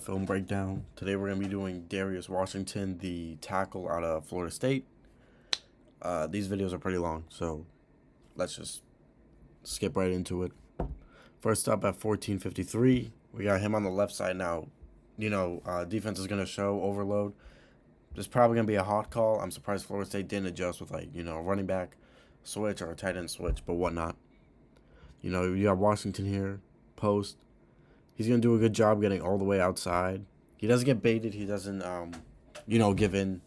film breakdown. Today we're going to be doing Darius Washington, the tackle out of Florida State. These videos are pretty long, so let's just skip right into it. First up at 14:53, we got him on the left side now. Defense is going to show overload. There's probably going to be a hot call. I'm surprised Florida State didn't adjust with, a running back switch or a tight end switch, but whatnot. You got Washington here, post. He's going to do a good job getting all the way outside. He doesn't get baited. He doesn't, give in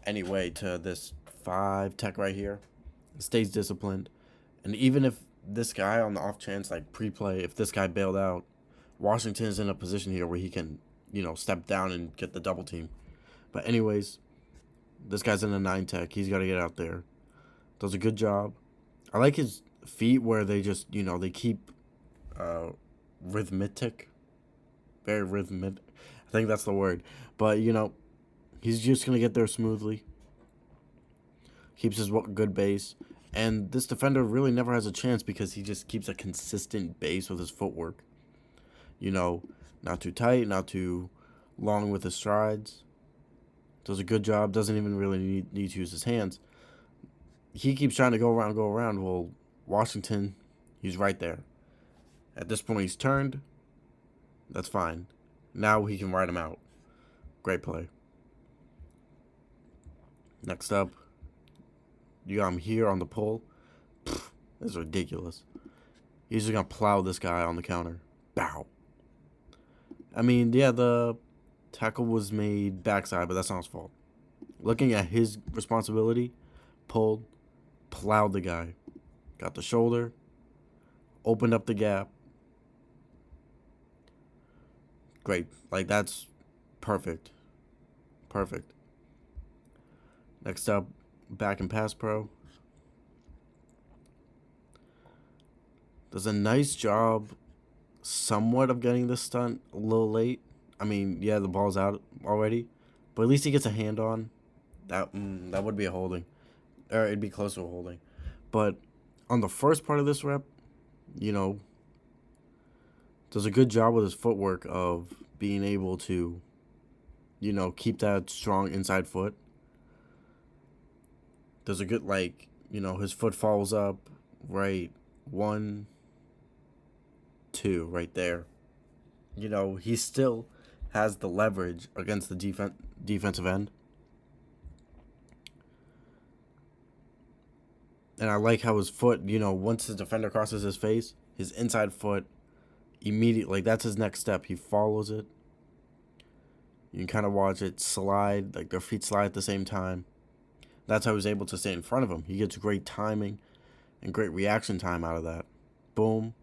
any way to this 5 tech right here. He stays disciplined. And even if this guy on the off chance, pre-play, if this guy bailed out, Washington is in a position here where he can, step down and get the double team. But anyways, this guy's in a 9 tech. He's got to get out there. Does a good job. I like his feet where they just, they keep rhythmic. Very rhythmic. I think that's the word. But, he's just going to get there smoothly. Keeps his good base. And this defender really never has a chance because he just keeps a consistent base with his footwork. Not too tight, not too long with his strides. Does a good job. Doesn't even really need to use his hands. He keeps trying to go around. Well, Washington, he's right there. At this point, he's turned. That's fine. Now he can ride him out. Great play. Next up, you got him here on the pull. This is ridiculous. He's just going to plow this guy on the counter. Bow. I mean, yeah, the tackle was made backside, but that's not his fault. Looking at his responsibility, pulled, plowed the guy. Got the shoulder, opened up the gap. Great. That's perfect. Perfect. Next up, back in pass pro. Does a nice job somewhat of getting this stunt a little late. I mean, yeah, the ball's out already, but at least he gets a hand on. That would be a holding. Or it'd be close to a holding. But on the first part of this rep, does a good job with his footwork of being able to, keep that strong inside foot. Does a good, his foot follows up, right, 1, 2, right there. He still has the leverage against the defensive end. And I like how his foot, once the defender crosses his face, his inside foot, immediately, that's his next step. He follows it. You can kind of watch it slide, their feet slide at the same time. That's how he's able to stay in front of him. He gets great timing and great reaction time out of that. Boom.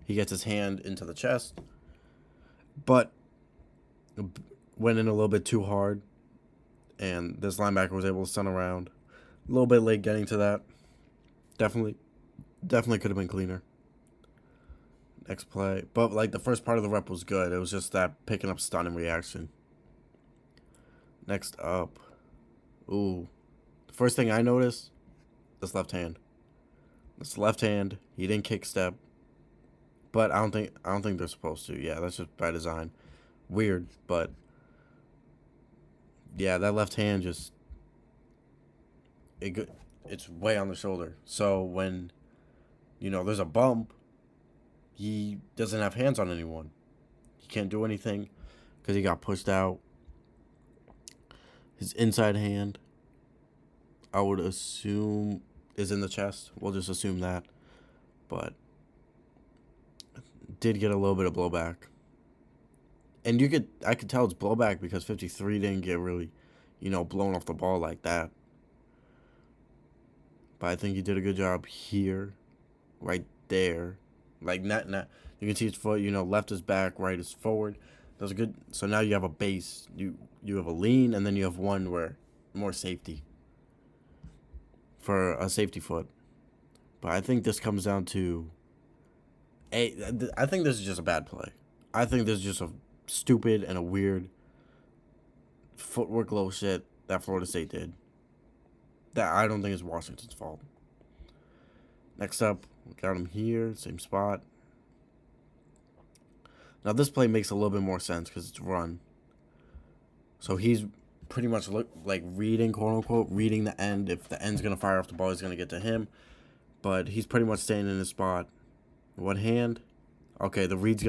He gets his hand into the chest, but went in a little bit too hard, and this linebacker was able to stun around. A little bit late getting to that. Definitely could have been cleaner. Next play. But, the first part of the rep was good. It was just that picking up stun and reaction. Next up. Ooh. The first thing I noticed, this left hand. This left hand. He didn't kick step. But I don't think they're supposed to. Yeah, that's just by design. Weird, but yeah, that left hand just it's way on the shoulder. So when there's a bump, he doesn't have hands on anyone. He can't do anything because he got pushed out. His inside hand, I would assume, is in the chest. We'll just assume that. But did get a little bit of blowback. And I could tell it's blowback because 53 didn't get really, blown off the ball like that. But I think he did a good job here, right there. Not you can see his foot, left is back, right is forward. That's a good. So now you have a base. You have a lean, and then you have one where more safety for a safety foot. But I think this comes down to I think this is just a bad play. I think this is just a stupid and a weird footwork low shit that Florida State did. That I don't think is Washington's fault. Next up, we got him here, same spot. Now this play makes a little bit more sense because it's run. So he's pretty much like reading, quote unquote, reading the end. If the end's gonna fire off the ball, he's gonna get to him. But he's pretty much staying in his spot. One hand. Okay, the end's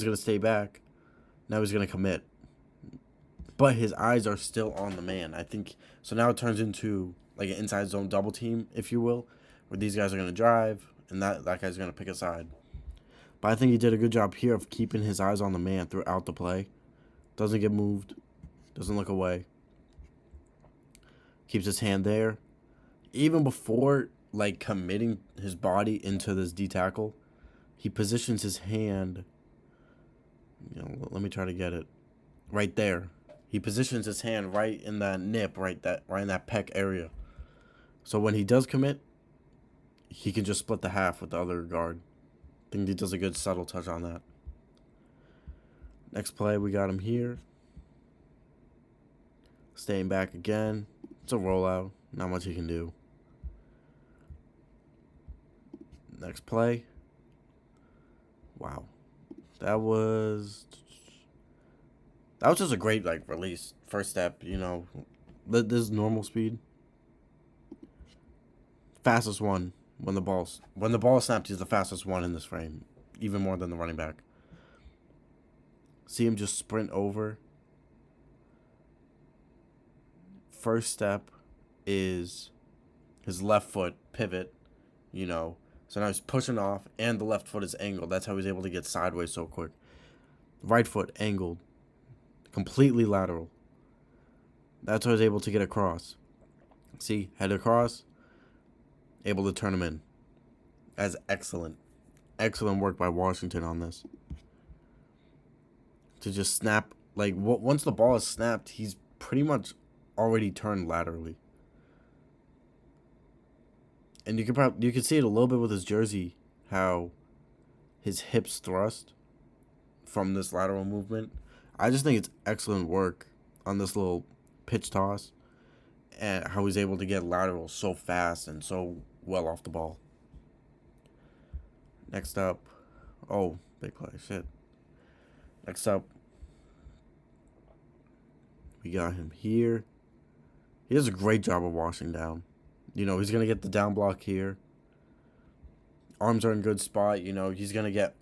gonna stay back. Now he's gonna commit. But his eyes are still on the man. I think so. Now it turns into like an inside zone double team, if you will, where these guys are gonna drive and that guy's gonna pick a side. But I think he did a good job here of keeping his eyes on the man throughout the play. Doesn't get moved. Doesn't look away. Keeps his hand there. Even before like committing his body into this D tackle, he positions his hand. Let me try to get it. Right there. He positions his hand right in that nip, right in that pec area. So when he does commit, he can just split the half with the other guard. I think he does a good subtle touch on that. Next play, we got him here. Staying back again. It's a rollout. Not much he can do. Next play. Wow. That was just a great release. First step, This is normal speed. Fastest one when the ball is snapped, he's the fastest one in this frame. Even more than the running back. See him just sprint over. First step is his left foot pivot, So now he's pushing off and the left foot is angled. That's how he's able to get sideways so quick. Right foot angled. Completely lateral. That's how he's able to get across. See, head across. Able to turn him in. That's excellent. Excellent work by Washington on this. To just snap. Once the ball is snapped, he's pretty much already turned laterally. And you can see it a little bit with his jersey, how his hips thrust from this lateral movement. I just think it's excellent work on this little pitch toss and how he's able to get lateral so fast and so well off the ball. Next up, big play, shit. Next up, we got him here. He does a great job of washing down. He's going to get the down block here. Arms are in good spot. He's going to get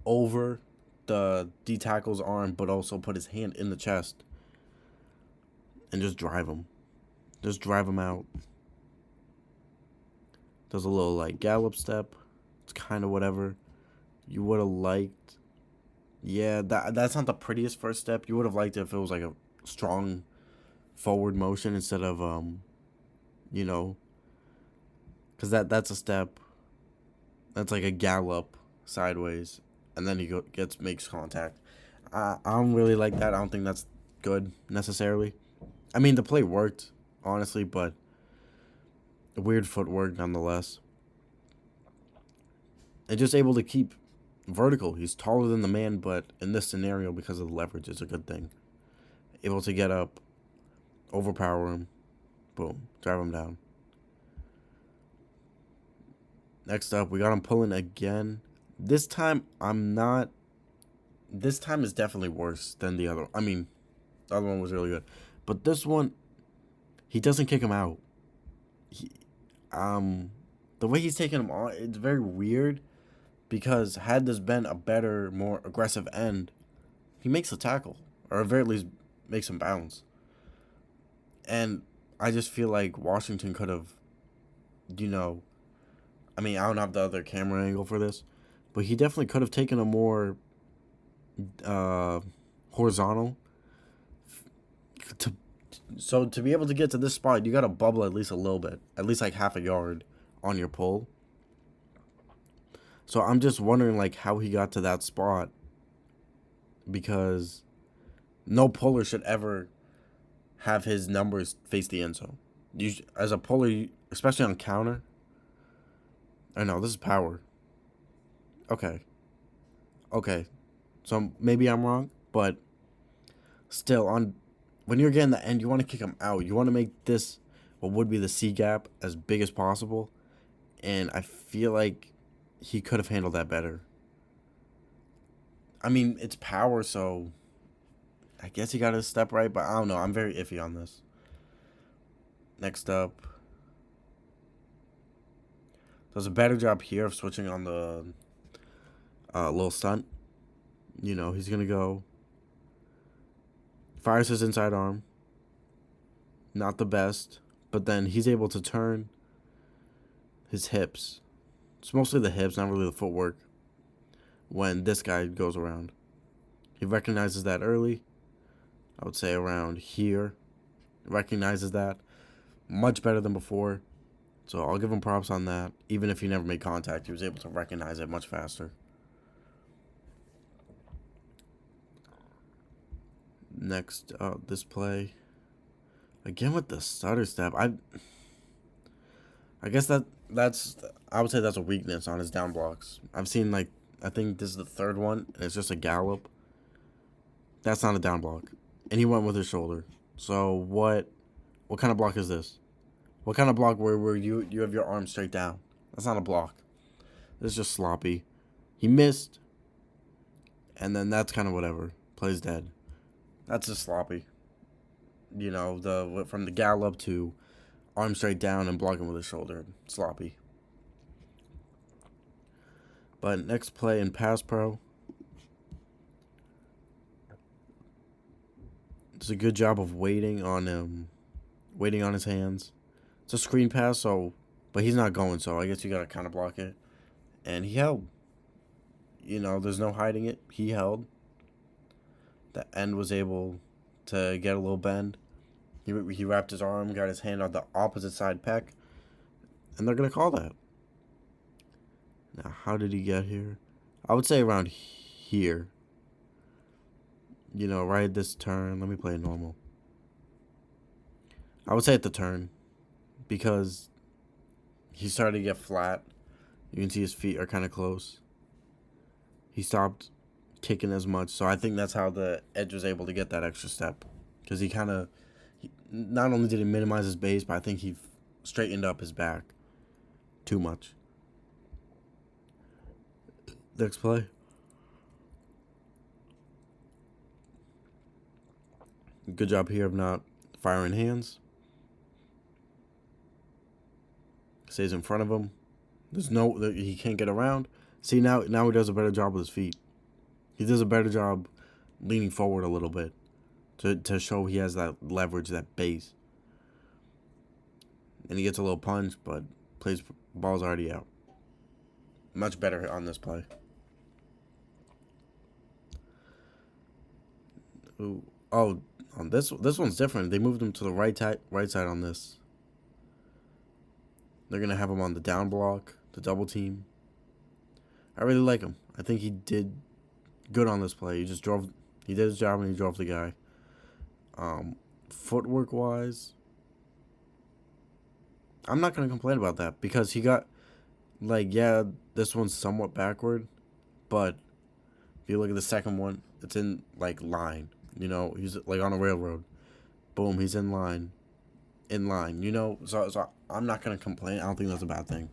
over the D tackle's arm, but also put his hand in the chest and just drive him. Just drive him out. Does a little gallop step. It's kind of whatever you would have liked. Yeah, that's not the prettiest first step. You would have liked it if it was a strong forward motion instead of because that's a step. That's like a gallop sideways, and then he makes contact. I don't really like that. I don't think that's good necessarily. I mean, the play worked honestly, but weird footwork nonetheless. And just able to keep vertical. He's taller than the man, but in this scenario, because of the leverage, it's a good thing. Able to get up, overpower him, boom, drive him down. Next up, we got him pulling again. This time is definitely worse than the other. I mean, the other one was really good. But this one, he doesn't kick him out. The way he's taking him on, it's very weird. Because had this been a better, more aggressive end, he makes a tackle. Or at very least makes him bounce. And I just feel like Washington could have, I mean, I don't have the other camera angle for this, but he definitely could have taken a more horizontal. So to be able to get to this spot, you got to bubble at least a little bit, at least half a yard on your pull. So I'm just wondering how he got to that spot, because no puller should ever have his numbers face the end zone. As a puller, especially on counter. I know, this is power. Okay. So maybe I'm wrong, but still, when you're getting the end, you want to kick him out. You want to make this, what would be the C gap, as big as possible. And I feel like he could have handled that better. I mean, it's power, so I guess he got his step right, but I don't know. I'm very iffy on this. Next up, does a better job here of switching on the little stunt. You know, he's going to go, fires his inside arm. Not the best, but then he's able to turn his hips. It's mostly the hips, not really the footwork, when this guy goes around. He recognizes that early. I would say around here. Recognizes that much better than before. So I'll give him props on that. Even if he never made contact, he was able to recognize it much faster. Next, this play. Again with the stutter step. I guess that's I would say that's a weakness on his down blocks. I've seen, like, I think this is the third one, and it's just a gallop. That's not a down block. And he went with his shoulder. So what kind of block is this? What kind of block where you have your arm straight down? That's not a block. This is just sloppy. He missed. And then that's kind of whatever. Plays dead. That's just sloppy. You know, from the gallop to arm straight down and blocking with his shoulder. Sloppy. But next play in pass pro. Does a good job of waiting on him. Waiting on his hands. It's a screen pass, but he's not going, so I guess you gotta kind of block it. And he held. You know, there's no hiding it. He held. The end was able to get a little bend. He wrapped his arm, got his hand on the opposite side pec, and they're gonna call that. Now, how did he get here? I would say around here. You know, right at this turn. Let me play normal. I would say at the turn. Because he started to get flat. You can see his feet are kind of close. He stopped kicking as much. So I think that's how the edge was able to get that extra step. Because he not only did he minimize his base, but I think he straightened up his back too much. Next play. Good job here of not firing hands. Stays in front of him. He can't get around. See, now he does a better job with his feet. He does a better job leaning forward a little bit to show he has that leverage, that base. And he gets a little punch, but ball's already out. Much better on this play. Ooh. Oh, on this one's different. They moved him to the right side on this. They're going to have him on the down block, the double team. I really like him. I think he did good on this play. He did his job and he drove the guy. Footwork-wise, I'm not going to complain about that because he got, this one's somewhat backward, but if you look at the second one, it's in, line. You know, he's, on a railroad. Boom, he's in line. You know, so I'm not going to complain. I don't think that's a bad thing.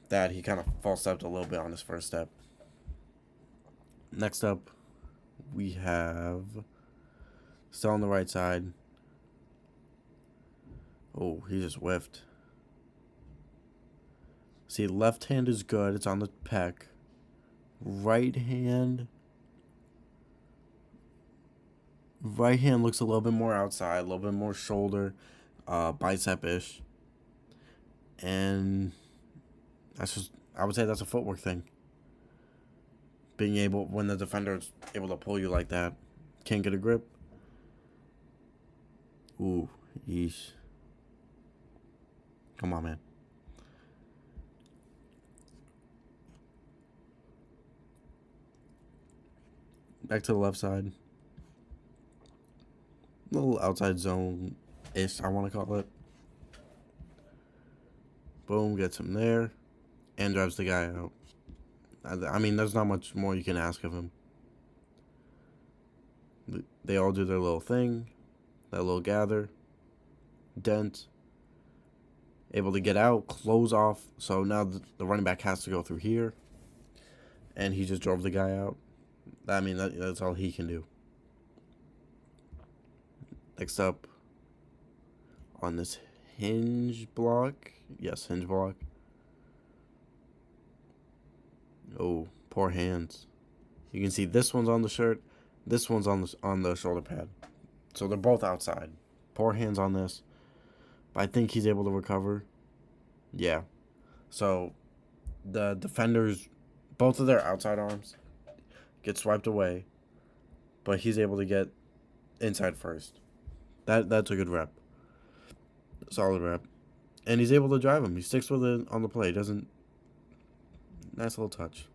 That he kind of false stepped a little bit on his first step. Next up, we have still on the right side. Oh, he just whiffed. See, left hand is good. It's on the pec. Right hand looks a little bit more outside, a little bit more shoulder, bicep-ish. And I would say that's a footwork thing. Being able, when the defender is able to pull you like that, can't get a grip. Ooh, yeesh. Come on, man. Back to the left side. A little outside zone-ish, I want to call it. Boom, gets him there. And drives the guy out. I mean, there's not much more you can ask of him. They all do their little thing. That little gather. Dent. Able to get out. Close off. So now the running back has to go through here. And he just drove the guy out. I mean, that's all he can do. Next up, on this hinge block. Yes, hinge block. Oh, poor hands. You can see this one's on the shirt. This one's on the shoulder pad. So they're both outside. Poor hands on this. But I think he's able to recover. Yeah. So the defenders, both of their outside arms get swiped away, but he's able to get inside first. That's a good rep. Solid rep. And he's able to drive him. He sticks with it on the play. Doesn't. Nice little touch.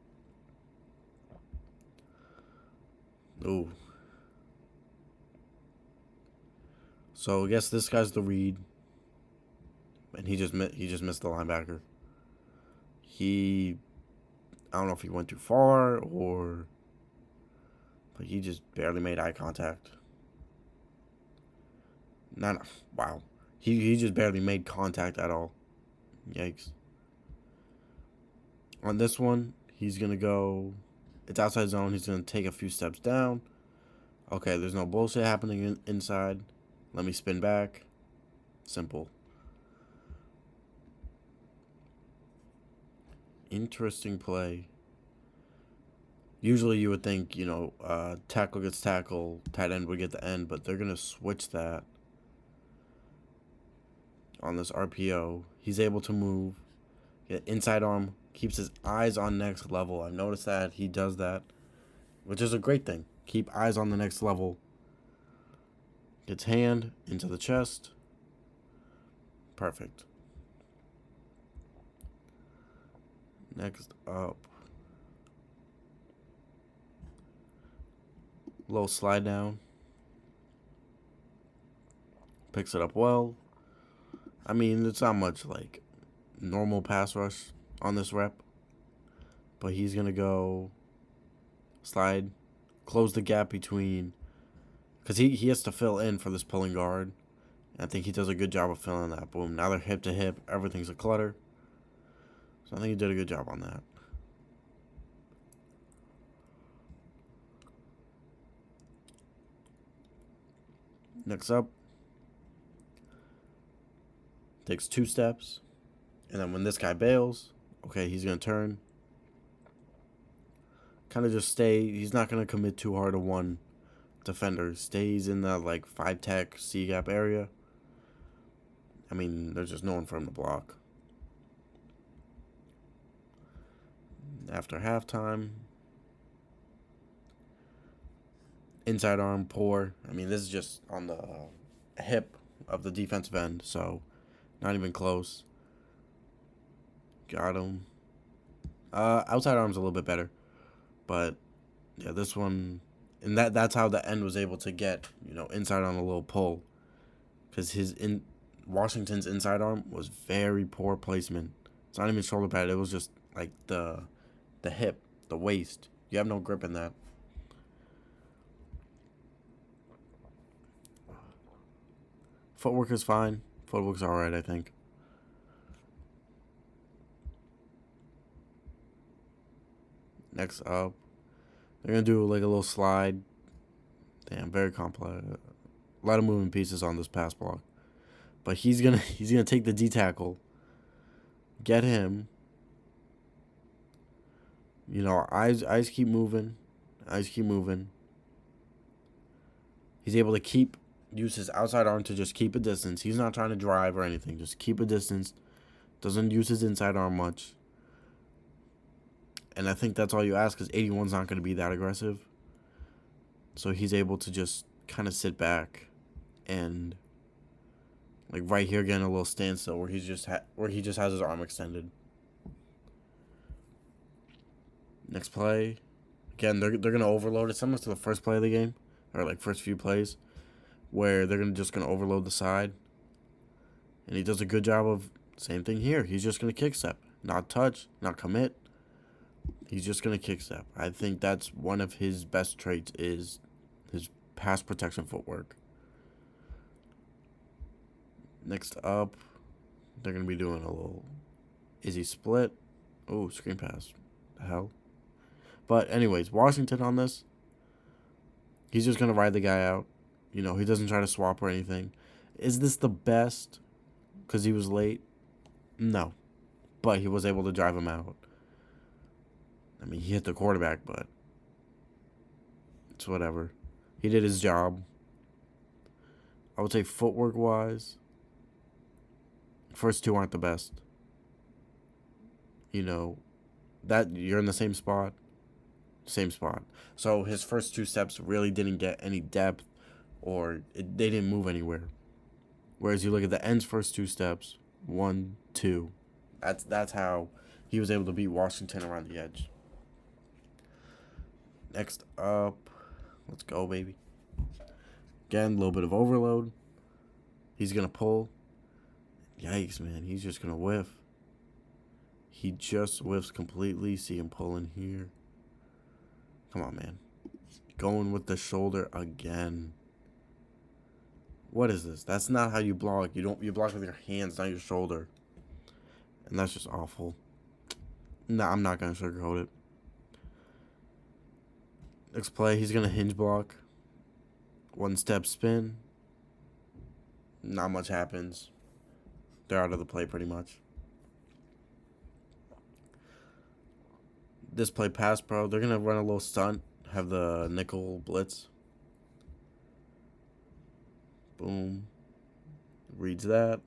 Ooh. So I guess this guy's the read, and he just missed the linebacker. I don't know if he went too far but he just barely made eye contact. Wow. He just barely made contact at all. Yikes. On this one, he's going to go. It's outside zone. He's going to take a few steps down. Okay, there's no bullshit happening inside. Let me spin back. Simple. Interesting play. Usually you would think, tackle gets tackle, tight end would get the end, but they're going to switch that on this RPO. He's able to move. Get inside arm. Keeps his eyes on next level. I've noticed that he does that, which is a great thing. Keep eyes on the next level. Gets hand into the chest. Perfect. Next up. Little slide down. Picks it up well. I mean, it's not much like normal pass rush on this rep. But he's going to go slide, close the gap between, because he has to fill in for this pulling guard. I think he does a good job of filling that. Boom. Now they're hip to hip. Everything's a clutter. So I think he did a good job on that. Next up, takes 2 steps. And then when this guy bails, okay, he's going to turn. Kind of just stay. He's not going to commit too hard to one defender. Stays in the, 5-tech C-gap area. I mean, there's just no one for him to block. After halftime, inside arm, poor. I mean, this is just on the hip of the defensive end, so not even close. Got him. Outside arm's a little bit better. But, yeah, this one, and that's how the end was able to get, inside on a little pull. Because Washington's inside arm was very poor placement. It's not even shoulder pad. It was just, the hip, the waist. You have no grip in that. Footwork is fine. Footwork's all right, I think. Next up, they're going to do a little slide. Damn, very complex. A lot of moving pieces on this pass block. But he's gonna take the D tackle. Get him. Eyes keep moving. Eyes keep moving. He's able to use his outside arm to just keep a distance. He's not trying to drive or anything. Just keep a distance. Doesn't use his inside arm much. And I think that's all you ask, because 81's not going to be that aggressive. So he's able to just kind of sit back and, right here, getting a little standstill where he just has his arm extended. Next play, again, they're gonna overload it, similar to the first play of the game, or first few plays, where they're just gonna overload the side. And he does a good job of same thing here. He's just gonna kick step, not touch, not commit. He's just going to kick step. I think that's one of his best traits, is his pass protection footwork. Next up, they're going to be doing a little Izzy split. Oh, screen pass. The hell? But anyways, Washington on this, He's just going to ride the guy out. You know, he doesn't try to swap or anything. Is this the best because he was late? No. But he was able to drive him out. I mean, he hit the quarterback, but it's whatever. He did his job. I would say footwork-wise, first two aren't the best. You know, that you're in the same spot. Same spot. So his first two steps really didn't get any depth or they didn't move anywhere. Whereas you look at the end's first two steps, 1, 2. That's how he was able to beat Washington around the edge. Next up, let's go, baby. Again, a little bit of overload. He's going to pull. Yikes, man. He's just going to whiff. He just whiffs completely. See him pulling here. Come on, man. Going with the shoulder again. What is this? That's not how you block. You block with your hands, not your shoulder. And that's just awful. Nah, I'm not going to sugarcoat it. Next play, he's going to hinge block. One step spin. Not much happens. They're out of the play pretty much. This play pass pro, they're going to run a little stunt. Have the nickel blitz. Boom. Reads that.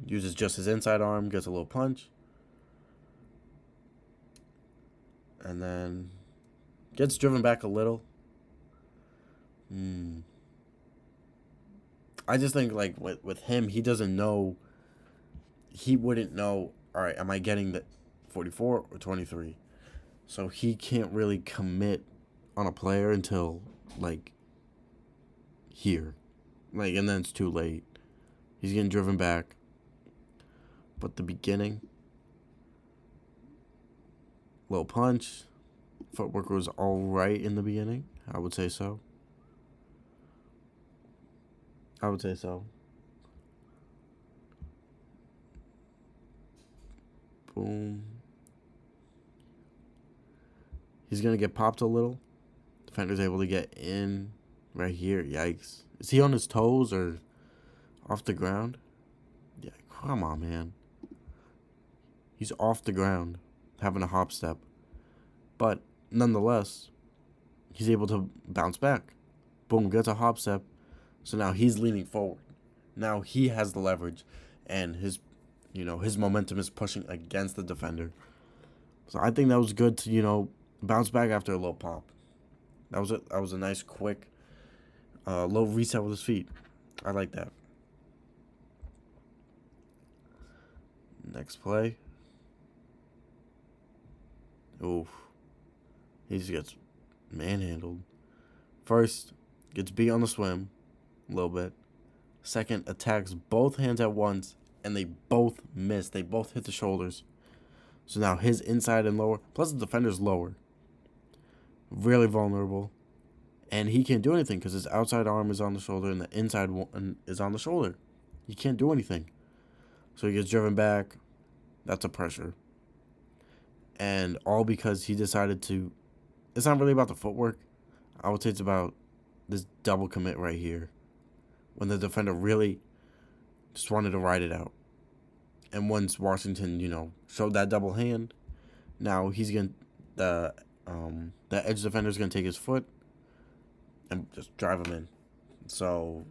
Uses just his inside arm. Gets a little punch. And then gets driven back a little. I just think, like, with him, he doesn't know. He wouldn't know, all right, am I getting the 44 or 23? So he can't really commit on a player until, like, here. Like, and then it's too late. He's getting driven back. But the beginning, little punch. Footwork was all right in the beginning. I would say so. Boom. He's going to get popped a little. Defender's able to get in right here. Yikes. Is he on his toes or off the ground? Yeah, come on, man. He's off the ground, having a hop step. But nonetheless, he's able to bounce back. Boom, gets a hop step. So now he's leaning forward. Now he has the leverage, and his momentum is pushing against the defender. So I think that was good to, bounce back after a little pop. That was a nice, quick, low reset with his feet. I like that. Next play. Oof. He just gets manhandled. First, gets beat on the swim a little bit. Second, attacks both hands at once, and they both miss. They both hit the shoulders. So now his inside and lower, plus the defender's lower. Really vulnerable. And he can't do anything because his outside arm is on the shoulder and the inside one is on the shoulder. He can't do anything. So he gets driven back. That's a pressure. And all because he decided to... It's not really about the footwork. I would say it's about this double commit right here. When the defender really just wanted to ride it out. And once Washington, showed that double hand, now he's going to... The edge defender's going to take his foot and just drive him in. So,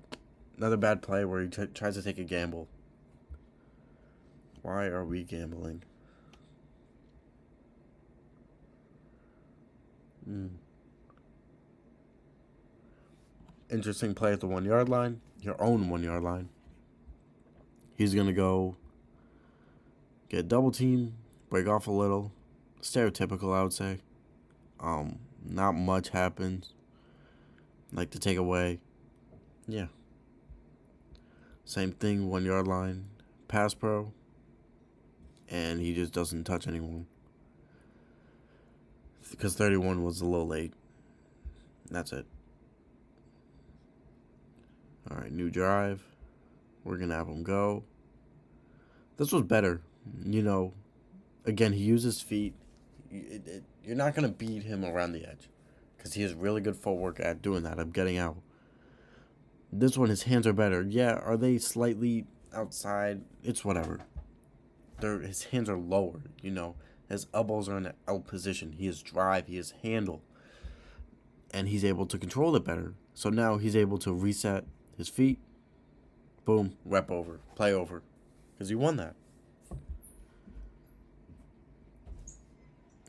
another bad play where he tries to take a gamble. Why are we gambling? Interesting play at the 1 yard line. Your own 1 yard line. He's going to go get double team, break off a little. Stereotypical, I would say. Not much happens. Like to take away. Yeah. Same thing, 1 yard line. Pass pro. And he just doesn't touch anyone. Because 31 was a little late. That's it. Alright, new drive. We're going to have him go. This was better. Again, he uses feet. You're not going to beat him around the edge. because he has really good footwork at doing that, of getting out. This one, his hands are better. Yeah, are they slightly outside? It's whatever. His hands are lower, you know. His elbows are in an L position. He has drive. He has handle. And he's able to control it better. So now he's able to reset his feet. Boom. Rep over. Play over. Because he won that.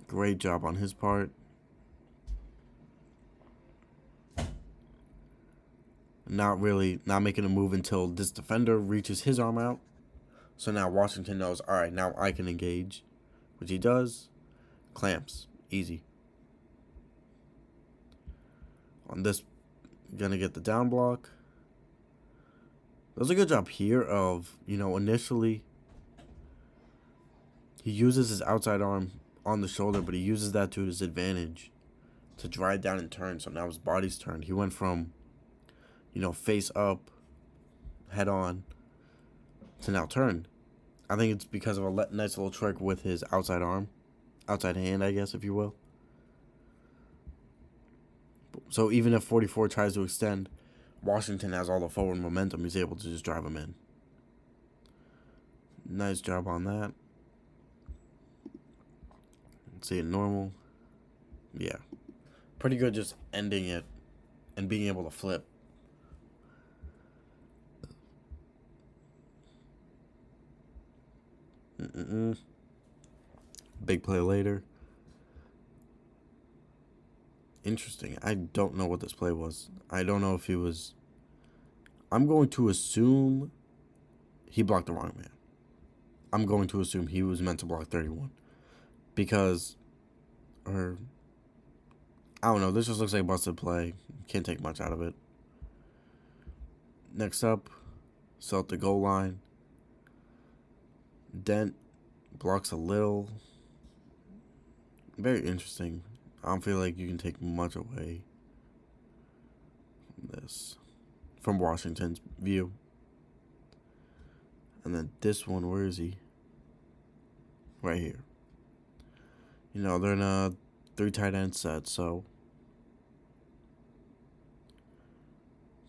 Great job on his part. Not making a move until this defender reaches his arm out. So now Washington knows, all right, now I can engage, which he does. Clamps. Easy. On this, gonna get the down block. Does a good job here of, initially he uses his outside arm on the shoulder, but he uses that to his advantage to drive down and turn. So now his body's turned. He went from, face up, head on, to now turn. I think it's because of a nice little trick with his outside arm. Outside hand, I guess, if you will. So even if 44 tries to extend, Washington has all the forward momentum. He's able to just drive him in. Nice job on that. Let's see it normal. Yeah. Pretty good just ending it and being able to flip. Big play later. Interesting. I don't know what this play was. I don't know if he was... I'm going to assume he blocked the wrong man. I'm going to assume he was meant to block 31. Because... I don't know. This just looks like a busted play. Can't take much out of it. Next up, sell at the goal line. Dent blocks a little. Very interesting. I don't feel like you can take much away from this. From Washington's view. And then this one, where is he? Right here. They're in a 3 tight end set, so.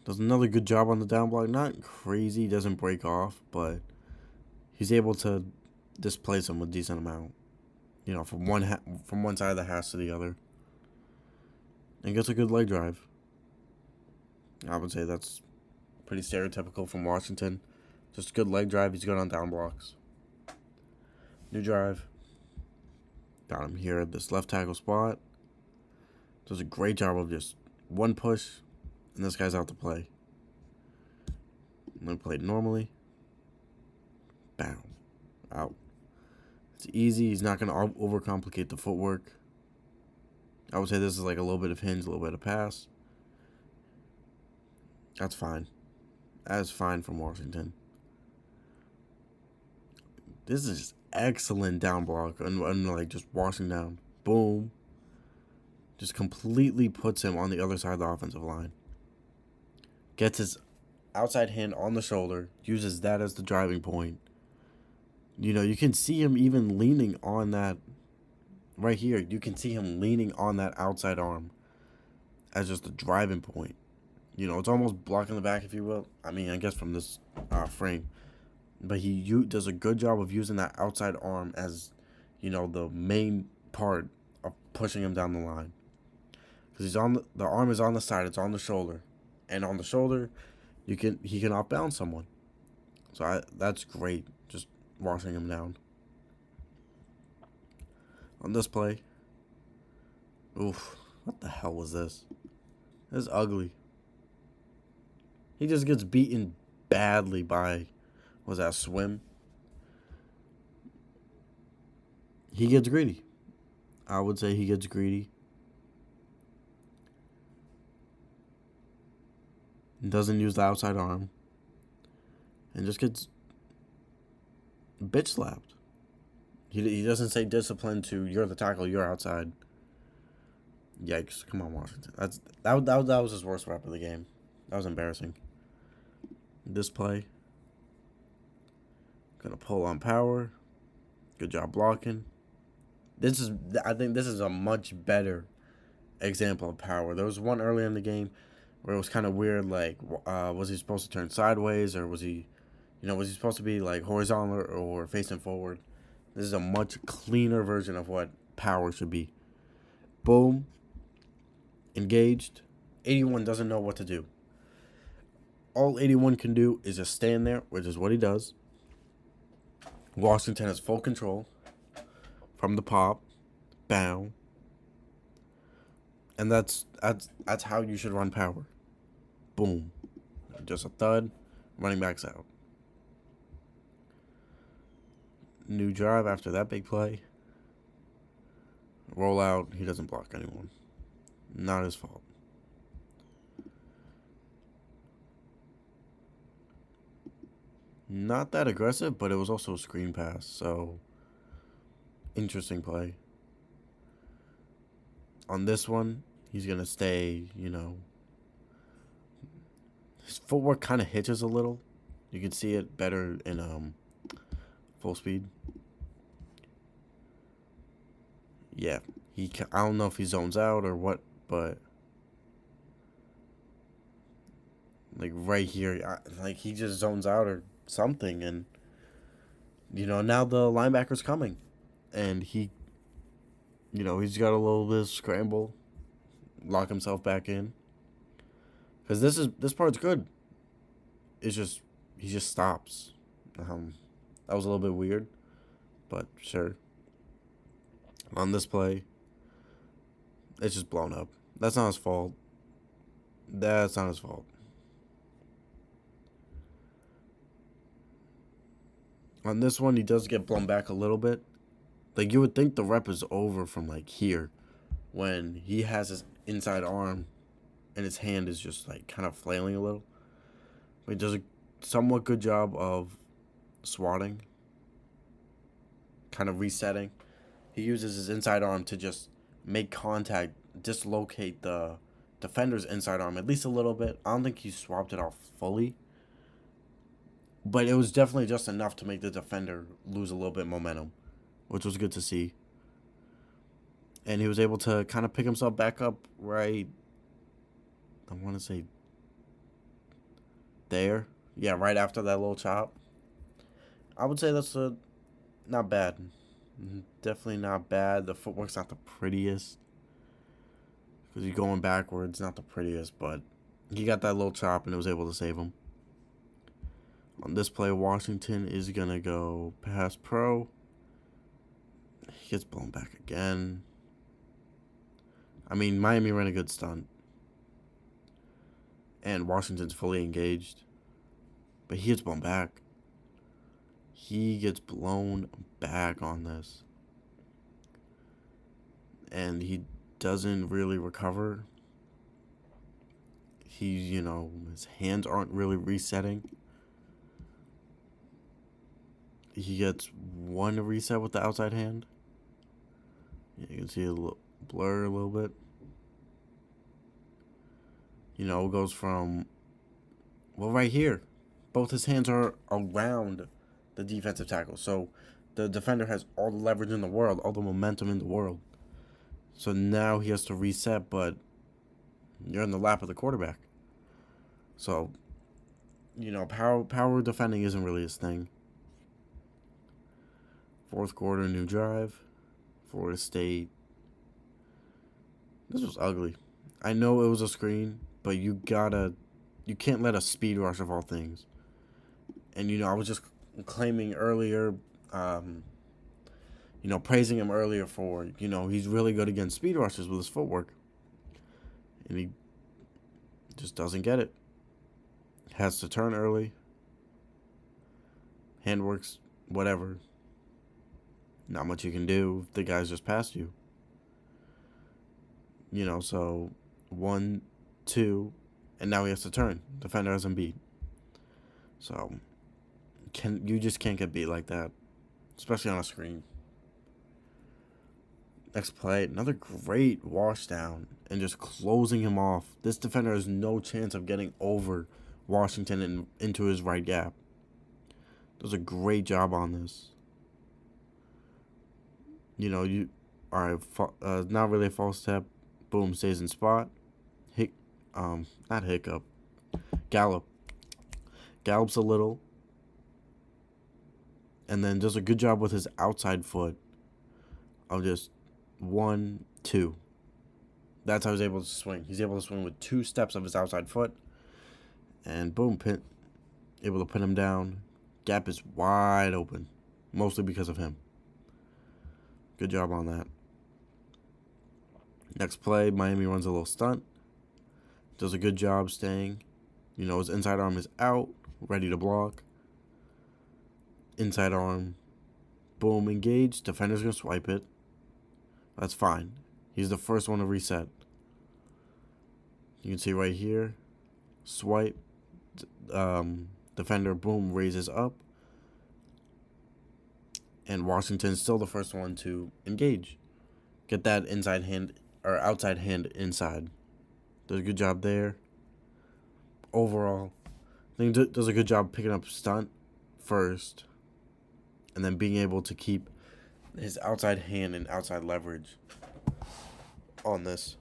Does another good job on the down block. Not crazy, doesn't break off, but he's able to displace him a decent amount. From one side of the hash to the other. And gets a good leg drive. I would say that's pretty stereotypical from Washington. Just a good leg drive. He's good on down blocks. New drive. Got him here at this left tackle spot. Does a great job of just one push, and this guy's out to play. And then played normally. Bam. Out. It's easy. He's not going to overcomplicate the footwork. I would say this is like a little bit of hinge, a little bit of pass. That's fine. That's fine from Washington. This is just excellent down block and like just washing down. Boom. Just completely puts him on the other side of the offensive line. Gets his outside hand on the shoulder. Uses that as the driving point. You can see him even leaning on that. Right here, you can see him leaning on that outside arm as just a driving point. It's almost blocking the back, if you will. I mean, I guess from this frame. But he does a good job of using that outside arm as, the main part of pushing him down the line. Because the arm is on the side, it's on the shoulder. And on the shoulder, he can outbound someone. So that's great, just washing him down. On this play, oof, what the hell was this? This is ugly. He just gets beaten badly by, was that swim? He gets greedy. I would say he gets greedy. Doesn't use the outside arm. And just gets bitch slapped. He doesn't say discipline to you're the tackle, you're outside. Yikes. Come on, Washington. That was his worst rep of the game. That was embarrassing. This play. Gonna pull on power. Good job blocking. I think this is a much better example of power. There was one earlier in the game where it was kind of weird. Like, was he supposed to turn sideways, or was he, was he supposed to be like horizontal or facing forward? This is a much cleaner version of what power should be. Boom. Engaged. 81 doesn't know what to do. All 81 can do is just stand there, which is what he does. Washington has full control from the pop. Bow. And that's how you should run power. Boom. Just a thud. Running back's out. New drive after that big play. Roll out. He doesn't block anyone. Not his fault. Not that aggressive, but it was also a screen pass. So, interesting play. On this one, he's going to stay, his footwork kind of hitches a little. You can see it better in full speed. Yeah, I don't know if he zones out or what, but like right here, like he just zones out or something, and now the linebacker's coming, and he's got a little bit of scramble, lock himself back in, because this part's good. It's just he just stops. That was a little bit weird, but sure. On this play, it's just blown up. That's not his fault. That's not his fault. On this one, he does get blown back a little bit. Like, you would think the rep is over from, like, here, when he has his inside arm and his hand is just, like, kind of flailing a little. But he does a somewhat good job of swatting, kind of resetting. He uses his inside arm to just make contact, dislocate the defender's inside arm at least a little bit. I don't think he swapped it off fully, but it was definitely just enough to make the defender lose a little bit of momentum, which was good to see. And he was able to kind of pick himself back up right, I want to say there. Yeah, right after that little chop. I would say that's not bad. Definitely not bad. The footwork's not the prettiest, because he's going backwards, not the prettiest, but he got that little chop and it was able to save him. On this play, Washington is going to go pass pro. He gets blown back again. I mean, Miami ran a good stunt, and Washington's fully engaged, but he gets blown back. He gets blown back on this, and he doesn't really recover. His hands aren't really resetting. He gets one reset with the outside hand. You can see a little blur a little bit. It goes from, right here. Both his hands are around the defensive tackle. So the defender has all the leverage in the world, all the momentum in the world. So now he has to reset, but you're in the lap of the quarterback. So, power defending isn't really his thing. Fourth quarter, new drive. Florida State. This was ugly. I know it was a screen, but you can't let a speed rush of all things. And, I was just claiming earlier, praising him earlier for, he's really good against speed rushes with his footwork. And he just doesn't get it. Has to turn early. Handworks, whatever. Not much you can do if the guy's just past you. So 1, 2, and now he has to turn. Defender hasn't beat. So you just can't get beat like that, especially on a screen. Next play, another great wash down and just closing him off. This defender has no chance of getting over Washington and into his right gap. Does a great job on this. Not really a false step, Boom, stays in spot. Not hiccup. Gallop. Gallops a little. And then does a good job with his outside foot of just 1, 2. That's how he's able to swing. He's able to swing with 2 steps of his outside foot. And boom, able to pin him down. Gap is wide open. Mostly because of him. Good job on that. Next play, Miami runs a little stunt. Does a good job staying. His inside arm is out, ready to block. Inside arm, boom, engaged. Defender's going to swipe it. That's fine. He's the first one to reset. You can see right here, swipe. Defender, boom, raises up. And Washington's still the first one to engage. Get that inside hand or outside hand inside. Does a good job there. Overall, I think does a good job picking up stunt first. And then being able to keep his outside hand and outside leverage on this.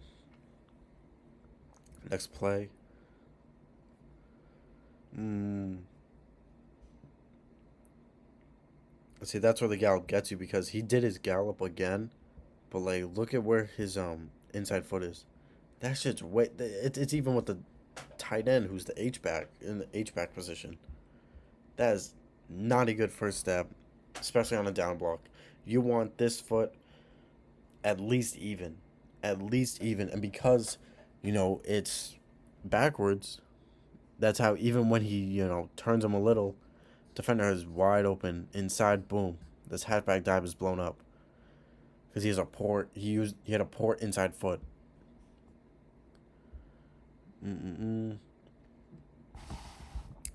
Next play. See, that's where the gallop gets you because he did his gallop again. But, look at where his inside foot is. That shit's way... It's even with the tight end who's the H-back, in the H-back position. That is not a good first step, especially on a down block. You want this foot at least even. At least even. And because, it's backwards, that's how even when he, turns him a little, defender is wide open. Inside, boom. This hatchback dive is blown up. Because he has a port. He had a port inside foot.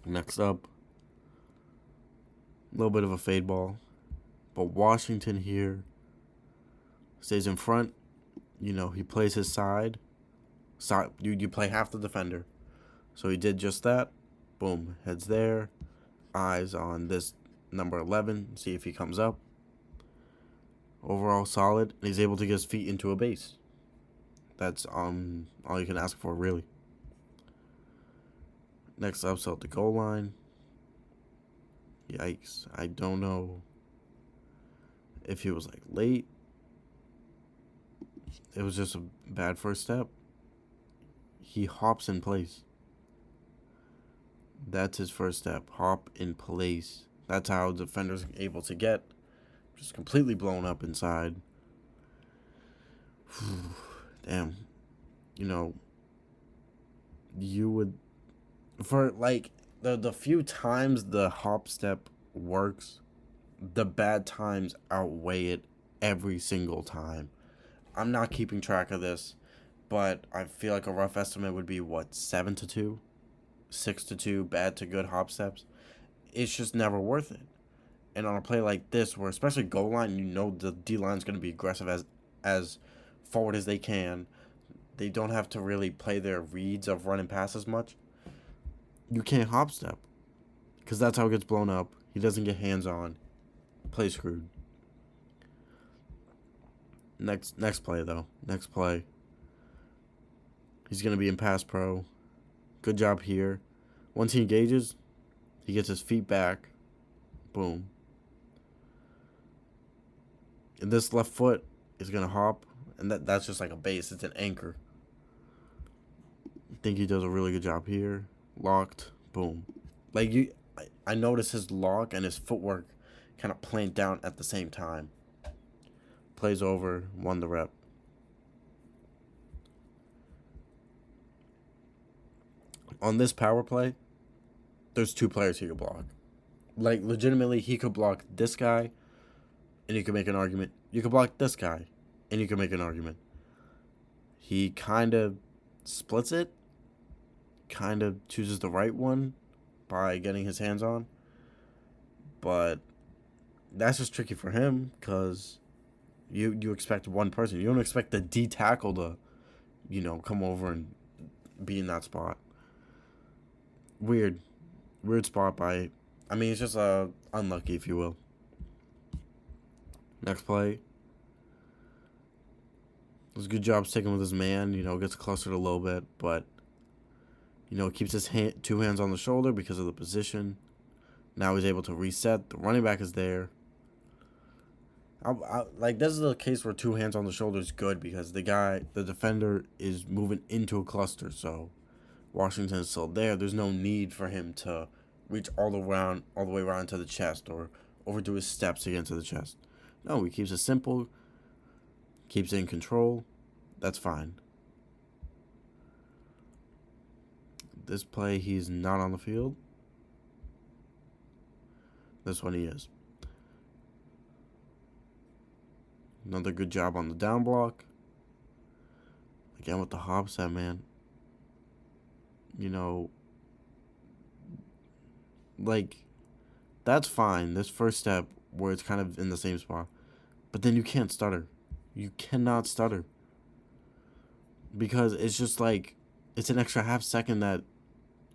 Next up, a little bit of a fade ball. But Washington here stays in front. He plays his side. You play half the defender. So he did just that. Boom. Heads there. Eyes on this number 11. See if he comes up. Overall solid. And he's able to get his feet into a base. That's all you can ask for, really. Next up, so at the goal line. Yikes. I don't know if he was late. It was just a bad first step. He hops in place. That's his first step. Hop in place. That's how the defender's able to get. Just completely blown up inside. Damn. You would... For, the few times the hop step works, the bad times outweigh it every single time. I'm not keeping track of this, but I feel like a rough estimate would be, 7-2? 6-2 bad to good hop steps. It's just never worth it. And on a play like this, where especially goal line, the D-line's going to be aggressive as forward as they can. They don't have to really play their reads of running pass as much. You can't hop step. Because that's how it gets blown up. He doesn't get hands on. Play screwed. Next play, though. Next play. He's going to be in pass pro. Good job here. Once he engages, he gets his feet back. Boom. And this left foot is going to hop. And that's just like a base. It's an anchor. I think he does a really good job here. Locked. Boom. I noticed his lock and his footwork kind of plant down at the same time. Plays over. Won the rep. On this power play, there's 2 players he could block. Legitimately, he could block this guy, and you could make an argument. You could block this guy, and you could make an argument. He kind of splits it, kind of chooses the right one by getting his hands on. But that's just tricky for him because you expect one person. You don't expect the D tackle to, come over and be in that spot. Weird spot by... it's just unlucky, if you will. Next play. Does a good job sticking with his man. Gets clustered a little bit, but keeps his two hands on the shoulder because of the position. Now he's able to reset. The running back is there. Like, this is the case where two hands on the shoulder is good because the defender, is moving into a cluster. So Washington is still there. There's no need for him to reach all the way around to the chest or overdo his steps to get into the chest. No, he keeps it simple, keeps it in control. That's fine. This play, he's not on the field. This one he is. Another good job on the down block. Again with the hop set, man. Like, that's fine. This first step where it's kind of in the same spot. But then you can't stutter. You cannot stutter. Because it's just like, it's an extra half second that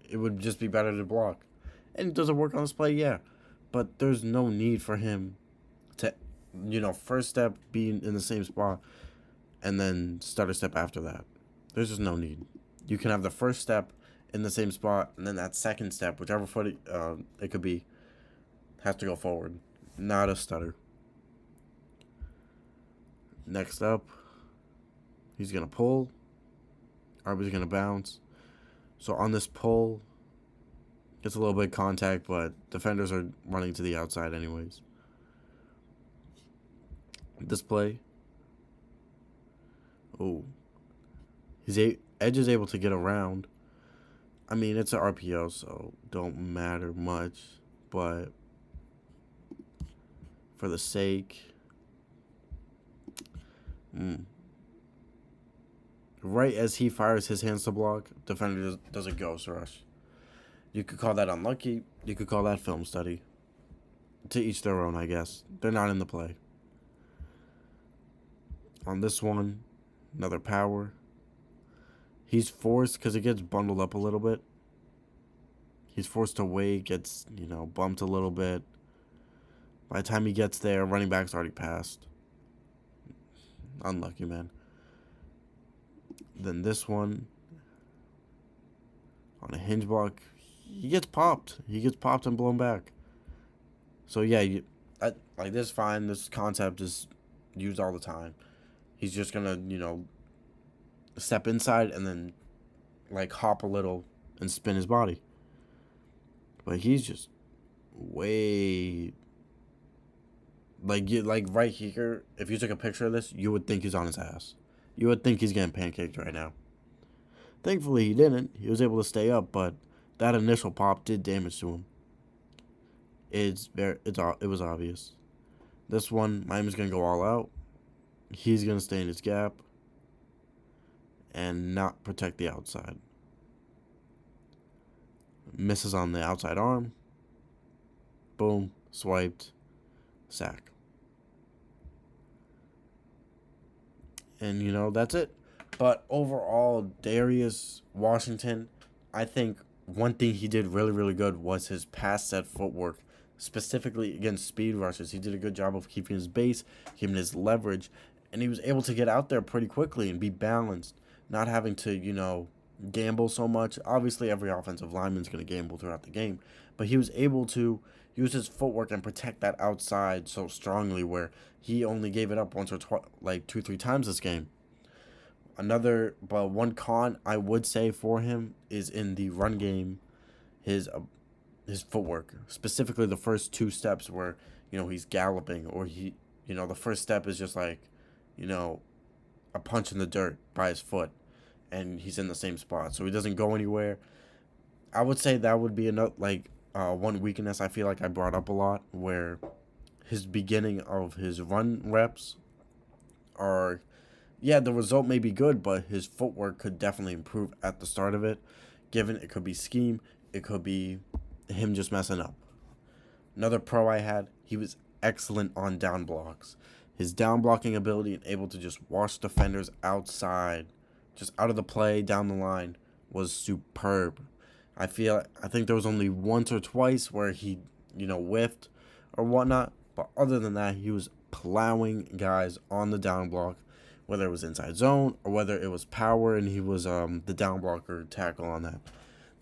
it would just be better to block. And does it work on this play? Yeah. But there's no need for him to, first step being in the same spot and then stutter step after that. There's just no need. You can have the first step in the same spot, and then that second step, whichever foot it could be, has to go forward. Not a stutter. Next up, he's going to pull. Arby's going to bounce. So on this pull, gets a little bit of contact, but defenders are running to the outside anyways. This play. Oh. Edge is able to get around. I mean, it's an RPO, so don't matter much. But for the sake. Right as he fires his hands to block, defender does a ghost rush. You could call that unlucky. You could call that film study. To each their own, I guess. They're not in the play. On this one, another power. He's forced, because it gets bundled up a little bit. He's forced to wait, gets, bumped a little bit. By the time he gets there, running back's already passed. Unlucky, man. Then this one, on a hinge block, he gets popped. He gets popped and blown back. So, yeah, like, this is fine. This concept is used all the time. He's just going to, step inside and then, like, hop a little and spin his body. But he's just way... Like right here, if you took a picture of this, you would think he's on his ass. You would think he's getting pancaked right now. Thankfully, he didn't. He was able to stay up, but that initial pop did damage to him. It was obvious. This one, Miami's going to go all out. He's going to stay in his gap and not protect the outside. Misses on the outside arm. Boom. Swiped. Sack. And, that's it. But overall, Darius Washington, I think one thing he did really, really good was his pass set footwork, specifically against speed rushes. He did a good job of keeping his base, keeping his leverage, and he was able to get out there pretty quickly and be balanced, not having to, gamble so much. Obviously, every offensive lineman's going to gamble throughout the game, but he was able to use his footwork and protect that outside so strongly where he only gave it up once or twice, like 2-3 times this game. But one con I would say for him is in the run game, his footwork, specifically the first 2 steps where, he's galloping or the first step is just like, a punch in the dirt by his foot and he's in the same spot. So he doesn't go anywhere. I would say that would be another, one weakness I feel like I brought up a lot, where his beginning of his run reps are, the result may be good, but his footwork could definitely improve at the start of it, given it could be scheme, it could be him just messing up. Another pro I had, he was excellent on down blocks. His down blocking ability and able to just wash defenders outside, just out of the play, down the line, was superb. I think there was only once or twice where he, whiffed or whatnot. But other than that, he was plowing guys on the down block whether it was inside zone or whether it was power and he was the down blocker tackle on that.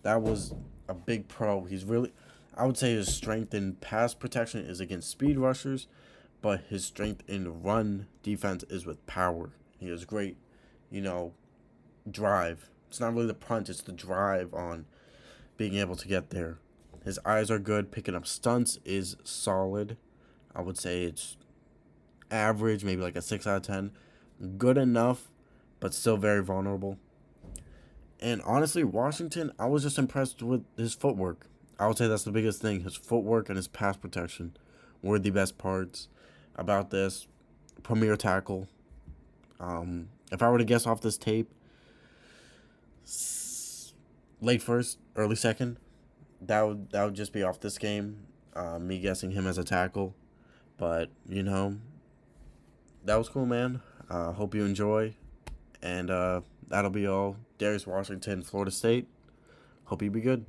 That was a big pro. He's really, I would say his strength in pass protection is against speed rushers, but his strength in run defense is with power. He has great, drive. It's not really the punch, it's the drive on being able to get there. His eyes are good. Picking up stunts is solid. I would say it's average, maybe like a 6 out of 10. Good enough, but still very vulnerable. And honestly, Washington, I was just impressed with his footwork. I would say that's the biggest thing. His footwork and his pass protection were the best parts about this. Premier tackle. If I were to guess off this tape, late first, early second, that would just be off this game. Me guessing him as a tackle. But, that was cool, man. Hope you enjoy. And that'll be all. Darius, Washington, Florida State. Hope you be good.